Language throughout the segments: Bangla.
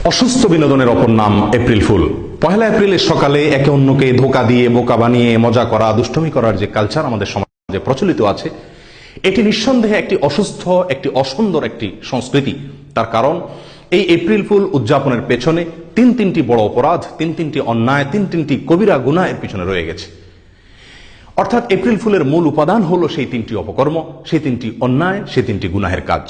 অসুস্থ বিনোদনের অপর নাম এপ্রিল ফুল। পহেলা এপ্রিলের সকালে একে অন্যকে ধোঁকা দিয়ে বোকা বানিয়ে মজা করা, দুষ্টুমি করার যে কালচার আমাদের সমাজে প্রচলিত আছে, এটি নিঃসন্দেহে একটি অসুস্থ, একটি অসুন্দর একটি সংস্কৃতি। তার কারণ এই এপ্রিল ফুল উদযাপনের পেছনে তিনটি বড় অপরাধ, তিনটি অন্যায়, তিনটি কবিরা গুনাহ এর পিছনে রয়ে গেছে। অর্থাৎ এপ্রিল ফুলের মূল উপাদান হলো সেই তিনটি অপকর্ম, সেই তিনটি অন্যায়, সেই তিনটি গুনাহের কাজ।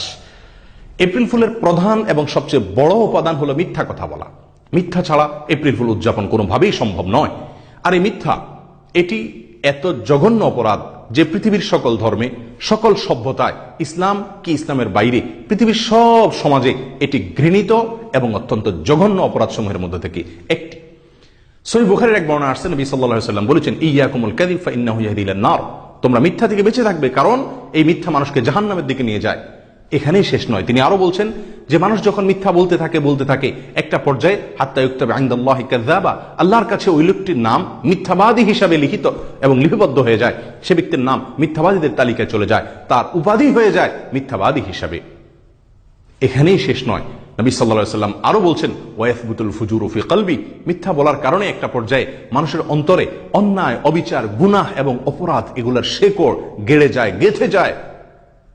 এপ্রিল ফুলের প্রধান এবং সবচেয়ে বড় উপাদান হলো মিথ্যা কথা বলা। মিথ্যা ছাড়া এপ্রিল ফুল উদযাপন কোনোভাবেই সম্ভব নয়। আর এই মিথ্যা, এটি এত জঘন্য অপরাধ যে পৃথিবীর সকল ধর্মে, সকল সভ্যতায়, ইসলাম কি ইসলামের বাইরে, পৃথিবীর সব সমাজে এটি ঘৃণিত এবং অত্যন্ত জঘন্য অপরাধ সমূহের মধ্যে থেকে একটি। সহিহ বুখারীর এক বর্ণনা আসছে, নবী সাল্লাল্লাহু আলাইহি ওয়াসাল্লাম বলেছেন, ইয়্যাকুমুল কাযিব ফাইন্নাহু ইয়াহদি ইলান নার। তোমরা মিথ্যা থেকে বেঁচে থাকবে, কারণ এই মিথ্যা মানুষকে জাহান্নামের দিকে নিয়ে যায়। এখানেই শেষ নয়, তিনি আরো বলছেন যে মানুষ যখন মিথ্যা বলতে থাকে একটা পর্যায়ে হাত্তা ইউকতাবা ইনদাল্লাহি কাযযাবা, আল্লাহর কাছে ওই লোকটির নাম মিথ্যাবাদী হিসাবে লিখিত এবং লিপিবদ্ধ হয়ে যায়। সে ব্যক্তির নাম মিথ্যাবাদীদের তালিকায় চলে যায়, তার উপাধি হয়ে যায় মিথ্যাবাদী হিসাবে। এখানেই শেষ নয়, নবী সাল্লাল্লাহু আলাইহি ওয়াসাল্লাম আরো বলছেন, ওয়ায়াসবুতুল ফুজুরু ফি কলবি। মিথ্যা বলার কারণে একটা পর্যায়ে মানুষের অন্তরে অন্যায়, অবিচার, গুনাহ এবং অপরাধ এগুলোর শেকড় গেড়ে যায়, গেঁথে যায়।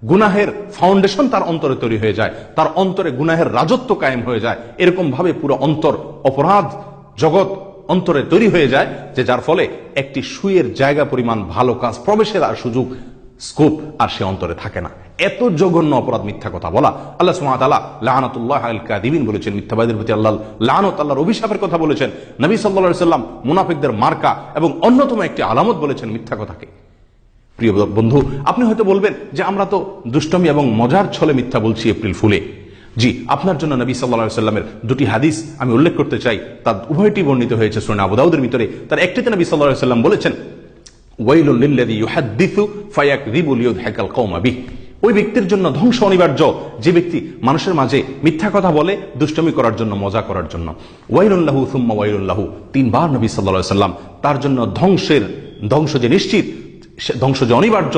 গুনাহের ফাউন্ডেশন তার অন্তরে তৈরি হয়ে যায়, তার অন্তরে গুনাহের রাজত্ব কায়েম হয়ে যায়। এরকম ভাবে পুরো অন্তর অপরাধ জগৎ অন্তরে তৈরি হয়ে যায়, যে যার ফলে একটি সুইয়ের জায়গা পরিমাণ ভালো কাজ প্রবেশের আর সুযোগ, স্কোপ আর সে অন্তরে থাকে না। এত জঘন্য অপরাধ মিথ্যা কথা বলা। আল্লাহ সুবহানাহু ওয়া তাআলা লানাতুল্লাহ আলাল কাযিবিন বলেছেন, মিথ্যাবাদীদের প্রতি আল্লাহ লানত, আল্লাহর অভিশাপের কথা বলেছেন। নবী সাল্লাল্লাহু আলাইহি ওয়াসাল্লাম মুনাফিকদের মার্কা এবং অন্যতম একটি আলামত বলেছেন মিথ্যা কথাকে। প্রিয় বন্ধু, আপনি হয়তো বলবেন যে আমরা তো দুষ্টমি এবং মজার ছলে মিথ্যা বলছি এপ্রিল ফুলে। জি, আপনার জন্য নবী সাল্লাল্লাহু আলাইহি ওয়াসাল্লামের দুটি হাদিস আমি উল্লেখ করতে চাই। তার উভয়টি বর্ণিত হয়েছে সুনান আবু দাউদের ভিতরে। তার একটিতে নবী সাল্লাল্লাহু আলাইহি ওয়াসাল্লাম বলেছেন, ওয়াইলুল লিল্লাযী ইউহাদ্দিসু ফায়াকযিবু লিইউদহিকাল কওমা বিহি। ওই ব্যক্তির জন্য ধ্বংস অনিবার্য যে ব্যক্তি মানুষের মাঝে মিথ্যা কথা বলে দুষ্টমি করার জন্য, মজা করার জন্য। ওয়াইলুন লাহু সুম্মা ওয়াইলুন লাহু। তিনবার নবী সাল্লাল্লাহু আলাইহি ওয়াসাল্লাম তার জন্য ধ্বংস যে নিশ্চিত, ধ্বংস যে অনিবার্য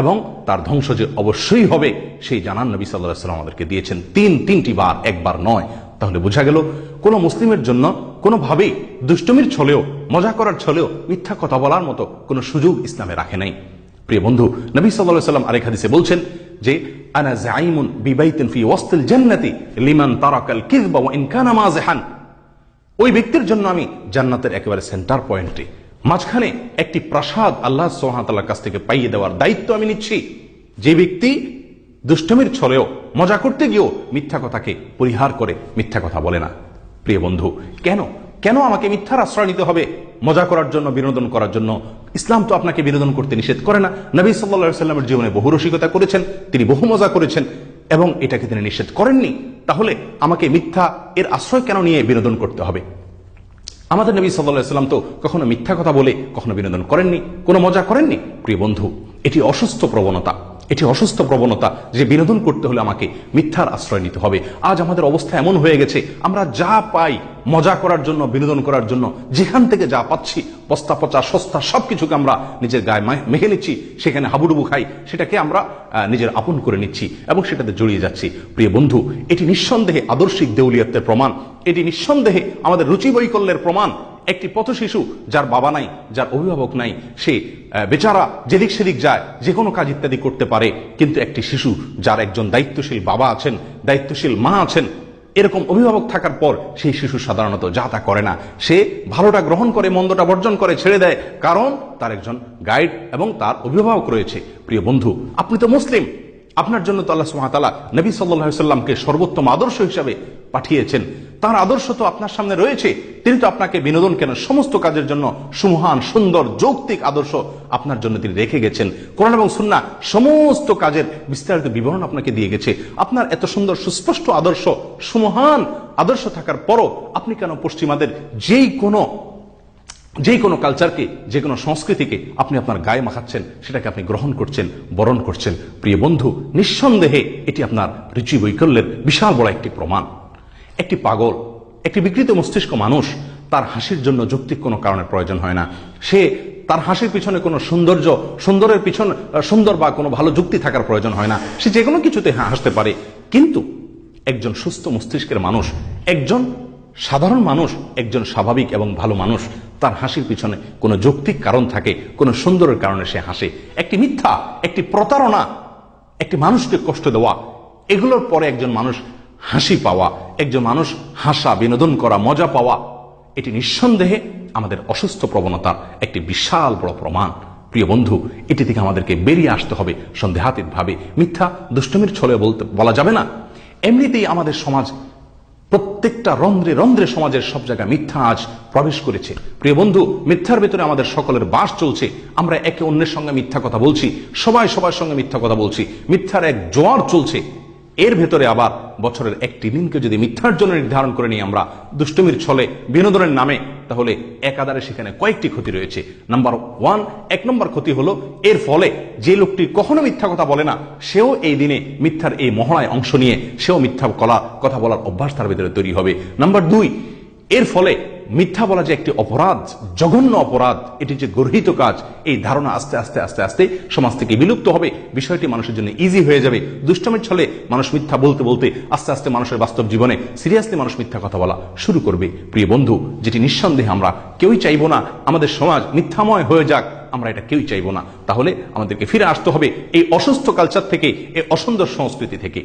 এবং তার ধ্বংস যে অবশ্যই হবে, সেই জানান নবী সাল্লাল্লাহু আলাইহি ওয়াসাল্লাম আমাদেরকে দিয়েছেন তিনটি বার, একবার নয়। তাহলে বোঝা গেল কোন মুসলিমের জন্য কোনোভাবেই দুষ্টমির ছলেও, মজা করার ছলেও মিথ্যা কথা বলার মতো কোনো সুযোগ ইসলামে রাখে নাই। প্রিয় বন্ধু, নবী সাল্লাল্লাহু আলাইহি ওয়াসাল্লাম আরেক হাদিসে বলছেন যে, আনা যাইমুন বিবাইতিন ফি ওয়াসতিল জান্নাতি লিমান তারাকাল কিযবা ওয়া ইন কানা মাযিহান। ওই ব্যক্তির জন্য আমি জান্নাতের একেবারে সেন্টার পয়েন্টে, মাঝখানে একটি প্রাসাদ আল্লাহ সুবহানাহু ওয়া তাআলার কাছ থেকে পাইয়ে দেওয়ার দায়িত্ব আমি নিচ্ছি। যে ব্যক্তি দুষ্টমির ছলেও, মজা করতে গিয়েও মিথ্যা কথাকে পরিহার করে, মিথ্যা কথা বলে না। প্রিয় বন্ধু, কেন আমাকে মিথ্যার আশ্রয় নিতে হবে মজা করার জন্য, বিনোদন করার জন্য? ইসলাম তো আপনাকে বিনোদন করতে নিষেধ করে না। নবী সাল্লাল্লাহু আলাইহি ওয়াসাল্লামের জীবনে বহু রসিকতা করেছেন, তিনি বহু মজা করেছেন এবং এটাকে তিনি নিষেধ করেননি। তাহলে আমাকে মিথ্যা এর আশ্রয় কেন নিয়ে বিনোদন করতে হবে? আমাদের নবী সাল্লাল্লাহু আলাইহি ওয়াসাল্লাম তো কখনো মিথ্যা কথা বলে কখনো বিনোদন করেননি, কোনো মজা করেননি। প্রিয় বন্ধু, এটি অসুস্থ প্রবণতা, যে বিনোদন করতে হলে আমাকে মিথ্যার আশ্রয় নিতে হবে। আজ আমাদের অবস্থা এমন হয়ে গেছে, আমরা যা পাই মজা করার জন্য, বিনোদন করার জন্য, যেখান থেকে যা পাচ্ছি বস্তা পচা সস্তা সবকিছুকে আমরা নিজের গায়ে মেখে নিচ্ছি, সেখানে হাবুডুবু খাই, সেটাকে আমরা নিজের আপন করে নিচ্ছি এবং সেটাতে জড়িয়ে যাচ্ছি। প্রিয় বন্ধু, এটি নিঃসন্দেহে আদর্শিক দেউলিয়াত্বের প্রমাণ, এটি নিঃসন্দেহে আমাদের রুচি বৈকল্যের প্রমাণ। একটি পথ শিশু যার বাবা নাই, যার অভিভাবক নাই, সে বেচারা যেদিক সেদিক যায়, যে কোনো কাজ ইত্যাদি করতে পারে। কিন্তু একটি শিশু যার একজন দায়িত্বশীল বাবা আছেন, দায়িত্বশীল মা আছেন, এরকম অভিভাবক থাকার পর সেই শিশু সাধারণত যা তা করে না। সে ভালোটা গ্রহণ করে, মন্দটা বর্জন করে, ছেড়ে দেয়, কারণ তার একজন গাইড এবং তার অভিভাবক রয়েছে। প্রিয় বন্ধু, আপনি তো মুসলিম, আপনার জন্য তো আল্লাহ সুবহানাহু ওয়া তাআলা নবী সাল্লাল্লাহু আলাইহি ওয়াসাল্লামকে সর্বোত্তম আদর্শ হিসাবে পাঠিয়েছেন। তার আদর্শ তো আপনার সামনে রয়েছে, তিনি তো আপনাকে বিনোদন কেন, সমস্ত কাজের জন্য সুমহান, সুন্দর, যৌক্তিক আদর্শ আপনার জন্য তিনি রেখে গেছেন। কোরআন এবং সুন্নাহ সমস্ত কাজের বিস্তারিত বিবরণ আপনাকে দিয়ে গেছে। আপনার এত সুন্দর সুস্পষ্ট আদর্শ, সুমহান আদর্শ থাকার পরও আপনি কেন পশ্চিমাদের যেই কোনো কালচারকে, যে কোনো সংস্কৃতিকে আপনি আপনার গায়ে মাখাচ্ছেন, সেটাকে আপনি গ্রহণ করছেন, বরণ করছেন? প্রিয় বন্ধু, নিঃসন্দেহে এটি আপনার রুচি বৈকল্যের বিশাল বড় একটি প্রমাণ। একটি পাগল, একটি বিকৃত মস্তিষ্ক মানুষ, তার হাসির জন্য যৌক্তিক কোনো কারণের প্রয়োজন হয় না। তার হাসির পিছনে কোনো সুন্দর বা কোনো ভালো যুক্তি থাকার প্রয়োজন হয় না। সে যে কোনো কিছুতে হাসতে পারে। কিন্তু একজন সুস্থ মস্তিষ্কের মানুষ, একজন সাধারণ মানুষ, একজন স্বাভাবিক এবং ভালো মানুষ, তার হাসির পিছনে কোনো যৌক্তিক কারণ থাকে, কোনো সুন্দরের কারণে সে হাসে। একটি মিথ্যা, একটি প্রতারণা, একটি মানুষকে কষ্ট দেওয়া, এগুলোর পরে একজন মানুষ হাসি পাওয়া, একজন মানুষ হাসা, বিনোদন করা, মজা পাওয়া, এটি নিঃসন্দেহে আমাদের অসুস্থ প্রবণতার একটি বিশাল বড় প্রমাণ। প্রিয় বন্ধু, এটি থেকে আমাদেরকে বেরিয়ে আসতে হবে সন্দেহাতীত ভাবে। মিথ্যা দুষ্টমির ছলে বলা যাবে না। এমনিতেই আমাদের সমাজ, প্রত্যেকটা রন্ধ্রে রন্ধ্রে সমাজের সব জায়গায় মিথ্যা আজ প্রবেশ করেছে। প্রিয় বন্ধু, মিথ্যার ভেতরে আমাদের সকলের বাস চলছে। আমরা একে অন্যের সঙ্গে মিথ্যা কথা বলছি, সবাই সবার সঙ্গে মিথ্যা কথা বলছি, মিথ্যার এক জোয়ার চলছে। এর ভেতরে আবার বছরের একটি দিনকে যদি মিথ্যার জন্য নির্ধারণ করে নিই আমরা দুষ্টমির ছলে, বিনোদনের নামে, তাহলে একাধারে সেখানে কয়েকটি ক্ষতি রয়েছে। নাম্বার ওয়ান, এক নম্বর ক্ষতি হলো এর ফলে যে লোকটি কখনো মিথ্যা কথা বলে না, সেও এই দিনে মিথ্যার এই মহড়ায় অংশ নিয়ে সেও মিথ্যা কথা বলার অভ্যাস তার ভিতরে তৈরি হবে। নাম্বার দুই, এর ফলে মিথ্যা বলা যে একটি অপরাধ, জঘন্য অপরাধ, এটি যে গর্হিত কাজ, এই ধারণা আস্তে আস্তে আস্তে আস্তে সমাজ থেকে বিলুপ্ত হবে। বিষয়টি মানুষের জন্য ইজি হয়ে যাবে। দুষ্টমির ছলে মানুষ মিথ্যা বলতে বলতে আস্তে আস্তে মানুষের বাস্তব জীবনে সিরিয়াসলি মানুষ মিথ্যা কথা বলা শুরু করবে। প্রিয় বন্ধু, যেটি নিঃসন্দেহে আমরা কেউই চাইবো না আমাদের সমাজ মিথ্যাময় হয়ে যাক, আমরা এটা কেউই চাইবো না। তাহলে আমাদেরকে ফিরে আসতে হবে এই অসুস্থ কালচার থেকে, এই অসুন্দর সংস্কৃতি থেকে।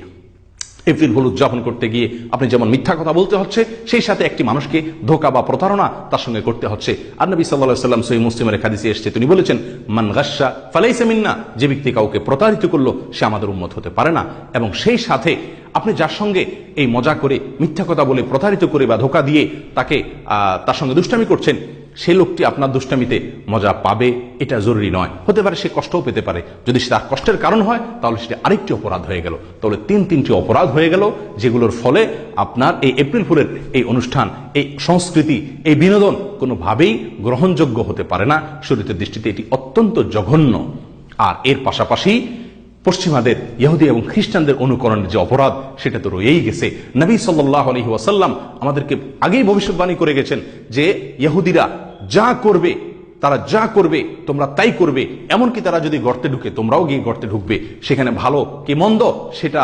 এপ্রিল ফুল উদযাপন করতে গিয়ে আপনি যেমন মিথ্যা কথা বলতে হচ্ছে, সেই সাথে একটি মানুষকে ধোঁকা বা প্রতারণা তার সঙ্গে করতে হচ্ছে। আর নবী সাল্লাল্লাহু আলাইহি ওয়াসাল্লাম সহিহ মুসলিমের হাদিসে এসেছে, তিনি বলেছেন, মান গাশশা ফালাইসা মিন্না, যে ব্যক্তি কাউকে প্রতারিত করলো সে আমাদের উম্মত হতে পারে না। এবং সেই সাথে আপনি যার সঙ্গে এই মজা করে, মিথ্যা কথা বলে, প্রতারিত করে বা ধোঁকা দিয়ে তার সঙ্গে দুষ্টামি করছেন, সে লোকটি আপনার দুষ্টামিতে মজা পাবে এটা জরুরি নয়। হতে পারে সে কষ্টও পেতে পারে। যদি তার কষ্টের কারণ হয় তাহলে সেটা আরেকটি অপরাধ হয়ে গেল। তাহলে তিনটি অপরাধ হয়ে গেল, যেগুলোর ফলে আপনার এই এপ্রিল ফুলের এই অনুষ্ঠান, এই সংস্কৃতি, এই বিনোদন কোনোভাবেই গ্রহণযোগ্য হতে পারে না। শরীয়তের দৃষ্টিতে এটি অত্যন্ত জঘন্য। আর এর পাশাপাশি পশ্চিমাদের, ইহুদি এবং খ্রিস্টানদের অনুকরণের যে অপরাধ, সেটা তো রয়েই গেছে। নবী সাল্লাল্লাহু আলাইহি ওয়াসাল্লাম আমাদেরকে আগেই ভবিষ্যৎবাণী করে গেছেন যে ইহুদিরা যা করবে, তারা যা করবে তোমরা তাই করবে, এমনকি তারা যদি গর্তে ঢুকে তোমরাও গিয়ে গর্তে ঢুকবে, সেখানে ভালো কি মন্দ সেটা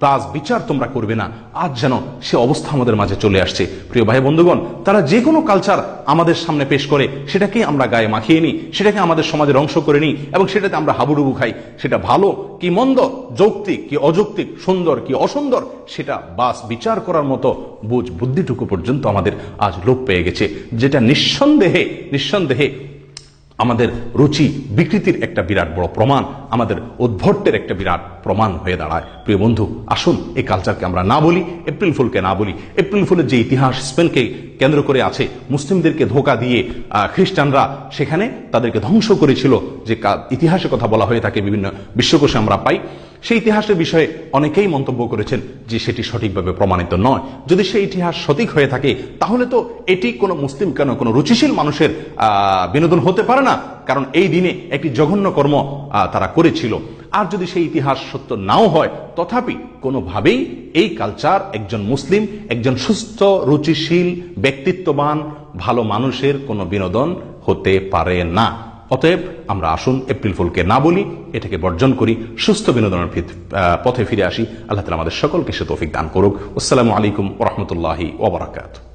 বাজ বিচার তোমরা করবে না। আজ যেন সে অবস্থা আমাদের মাঝে চলে আসছে। প্রিয় ভাই বন্ধুগণ, তারা যে কোনো কালচার আমাদের সামনে পেশ করে, সেটাকে আমরা গায়ে মাখিয়ে নিই, সেটাকে আমাদের সমাজের অংশ করে নিই এবং সেটাতে আমরা হাবুডুবু খাই। সেটা ভালো কি মন্দ, যৌক্তিক কি অযৌক্তিক, সুন্দর কি অসুন্দর, সেটা বাস বিচার করার মতো বুদ্ধিটুকু পর্যন্ত আমাদের আজ লোপ পেয়ে গেছে, যেটা নিঃসন্দেহে আমাদের রুচি বিকৃতির একটা বিরাট বড় প্রমাণ, আমাদের উদ্ভটের একটা বিরাট প্রমাণ হয়ে দাঁড়ায়। প্রিয় বন্ধু, আসুন এই কালচারকে আমরা না বলি, এপ্রিল ফুলকে না বলি। এপ্রিল ফুলের যে ইতিহাস স্পেনকে কেন্দ্র করে আছে, মুসলিমদেরকে ধোঁকা দিয়ে খ্রিস্টানরা সেখানে তাদেরকে ধ্বংস করেছিল, যে ইতিহাসের কথা বলা হয়ে থাকে, বিভিন্ন বিশ্বকোষে আমরা পাই। সেই ইতিহাসের বিষয়ে অনেকেই মন্তব্য করেছেন যে সেটি সঠিকভাবে প্রমাণিত নয়। যদি সেই ইতিহাস সঠিক হয়ে থাকে তাহলে তো এটি কোনো মুসলিম, কেন কোনো রুচিশীল মানুষের বিনোদন হতে পারে না, কারণ এই দিনে একটি জঘন্য কর্ম তারা করেছিল। আর যদি সেই ইতিহাস সত্য নাও হয়, তথাপি কোনোভাবেই এই কালচার একজন মুসলিম, একজন সুস্থ রুচিশীল ব্যক্তিত্ববান ভালো মানুষের কোনো বিনোদন হতে পারে না। অতএব আমরা আসুন এপ্রিল ফুলকে না বলি, এটাকে বর্জন করি, সুস্থ বিনোদনের পথে ফিরে আসি। আল্লাহ তাআলা আমাদের সকলকে সে তৌফিক দান করুক। আসসালামু আলাইকুম ওয়া রাহমাতুল্লাহি ওয়া বারাকাতুহু।